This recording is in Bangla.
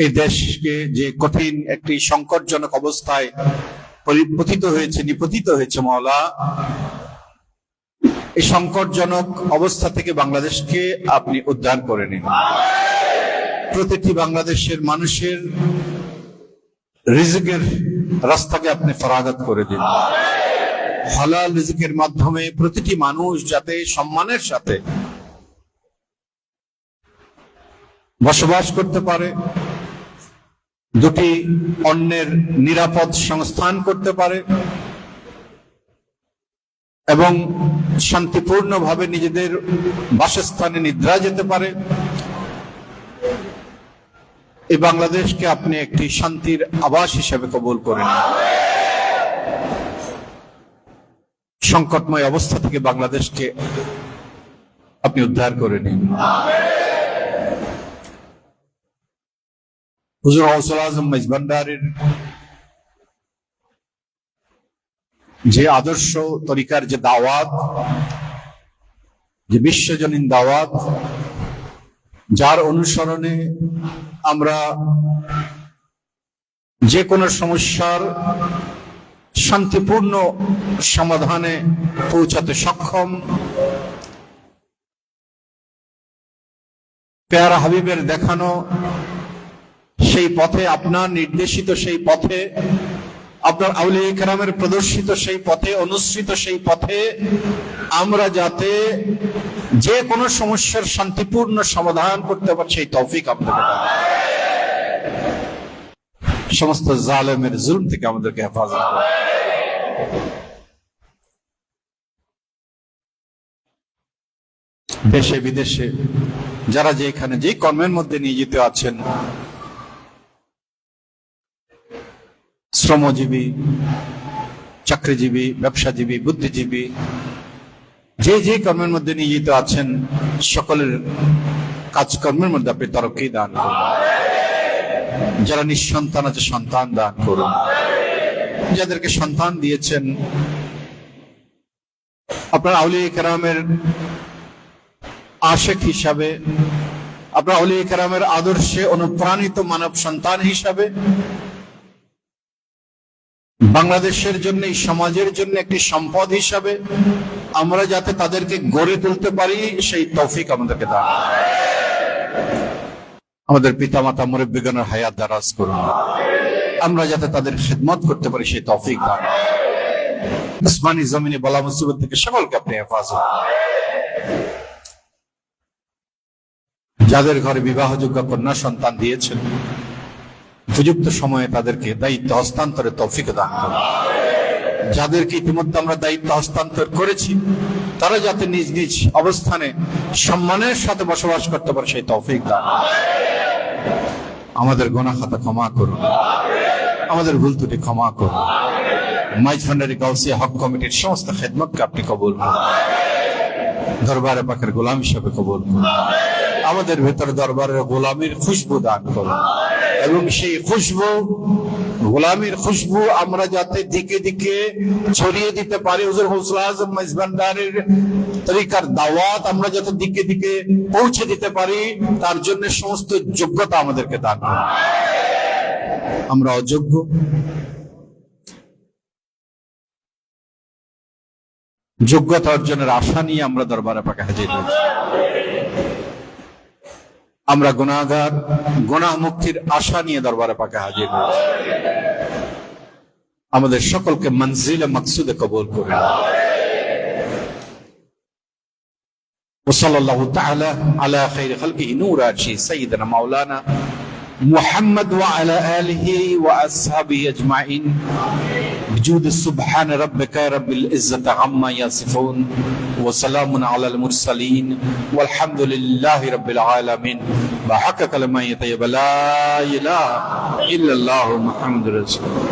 এই দেশকে যে কঠিন একটি সংকটজনক অবস্থায় নিপতিত হয়েছে মাওলা, এই সংকটজনক অবস্থা থেকে বাংলাদেশকে আপনি উদ্ধার করে নিন। প্রতিটি বাংলাদেশের মানুষের রিজিকের রাস্তাকে আপনি ফরাগত করে দিন। হালাল রিজিকের মাধ্যমে প্রতিটি মানুষ যাতে সম্মানের সাথে বসবাস করতে পারে, দুটি অন্যের নিরাপদ সংস্থান করতে পারে এবং শান্তিপূর্ণভাবে নিজেদের বাসস্থানে নিদ্রা যেতে পারে, এই বাংলাদেশকে আপনি একটি শান্তির আবাস হিসেবে কবুল করে নিন। সংকটময় অবস্থা থেকে বাংলাদেশকে আপনি উদ্ধার করে নিন। হুজুর গৌসুল আজম মেজবান্ডারের যে আদর্শ তরিকার যে দাওয়াত, যে বিশ্বজনীন দাওয়াত, যার অনুসরণে আমরা যে কোনো সমস্যার শান্তিপূর্ণ সমাধানে পৌঁছাতে সক্ষম, প্যারা হাবিবের দেখানো সেই পথে, আপনার নির্দেশিত সেই পথে, আপনার আউলিয়া কেরামের প্রদর্শিত সেই পথে, অনুসৃত সেই পথে আমরা যাতে যে কোনো সমস্যার শান্তিপূর্ণ সমাধান করতে পারি, সেই তৌফিক আপনাকে দান। সমস্ত জালেমের জুলম থেকে আমাদেরকে হেফাজত করুন। দেশে বিদেশে যারা যেখানে যে কর্মের মধ্যে নিয়োজিত আছেন, শ্রমজীবী, চাকরিজীবী, ব্যবসাজীবী, বুদ্ধিজীবী, যে যে কর্মের মধ্যে নিয়োজিত আছেন, সকলের কাজকর্মের মধ্যে আপনি তরক্কি দান করুন। যারা নিঃসন্তান আছে সন্তান দান করুন। যাদেরকে সন্তান দিয়েছেন আপনার আউলিয়া কেরামের আশিক হিসাবে, আপনার আউলিয়া কেরামের আদর্শে অনুপ্রাণিত মানব সন্তান হিসাবে বাংলাদেশের জন্য, এই সমাজের জন্য একটি সম্পদ হিসাবে আমরা যাতে তাদেরকে গড়ে তুলতে পারি, সেই তৌফিক আমাদেরকে দান। আমাদের পিতা মাতা মুরব্বিগণের হায়াত দারাজ করুন। আমরা যাতে তাদের খিদমত করতে পারি, সেই তৌফিক দান। আসমানি জমিনে বালা মুসিবত থেকে সকলকে আপনি হেফাজত। যাদের ঘরে বিবাহযোগ্য কন্যা সন্তান দিয়েছেন, উপযুক্ত সময়ে তাদেরকে দায়িত্ব হস্তান্তরের তৌফিক দান করুন। যাদেরকে ইতিমধ্যে আমরা দায়িত্ব হস্তান্তর করেছি, তারা যাতে নিজ নিজ অবস্থানে সম্মানের সাথে বসবাস করতে পারে, সেই তৌফিক দান। আমাদের গুনাহ খাতা ক্ষমা করুন, আমাদের ভুল ত্রুটি ক্ষমা করুন। মাইজভান্ডারী গাউসিয়া হক কমিটির সমস্ত খেদমতকে আপনি কবুল করুন। দরবারে পাকের গোলাম হিসেবে কবুল করুন। আমাদের ভেতরে দরবারের গোলামীর খুশবু দান করুন এবং সেই খুশবু, গোলামীর খুশবু আমরা যাতে দিকে দিকে ছড়িয়ে দিতে পারি, হুজুর গৌসুল আজম মেজবান্ডারের তরিকার দাওয়াত আমরা যাতে দিকে দিকে পৌঁছে দিতে পারি, তার জন্য সমস্ত যোগ্যতা আমাদেরকে দান করুন। আমরা অযোগ্য, যোগ্যতা অর্জনের আশা নিয়ে আমরা দরবারে পাকে হাজির হয়েছি। আমরা গুনাহগার, গুনাহ মুক্তির আশা নিয়ে দরবারে পাকে হাজির হয়েছি। আমাদের সকলকে মনজিলে মকসুদে কবুল করুন। ওয়াসাল্লাল্লাহু তাআলা আলা খায়রি খালকিহি নূর আরশি সাইয়্যিদিনা মাওলানা মুহাম্মদ ওয়া আলা আলিহি ওয়া আসহাবিহি আজমাইন بجود سبحان ربك رب العزة عما يصفون وسلام على المرسلين والحمد لله رب العالمين بحق كلمة طيبة لا إله إلا الله محمد رسول الله.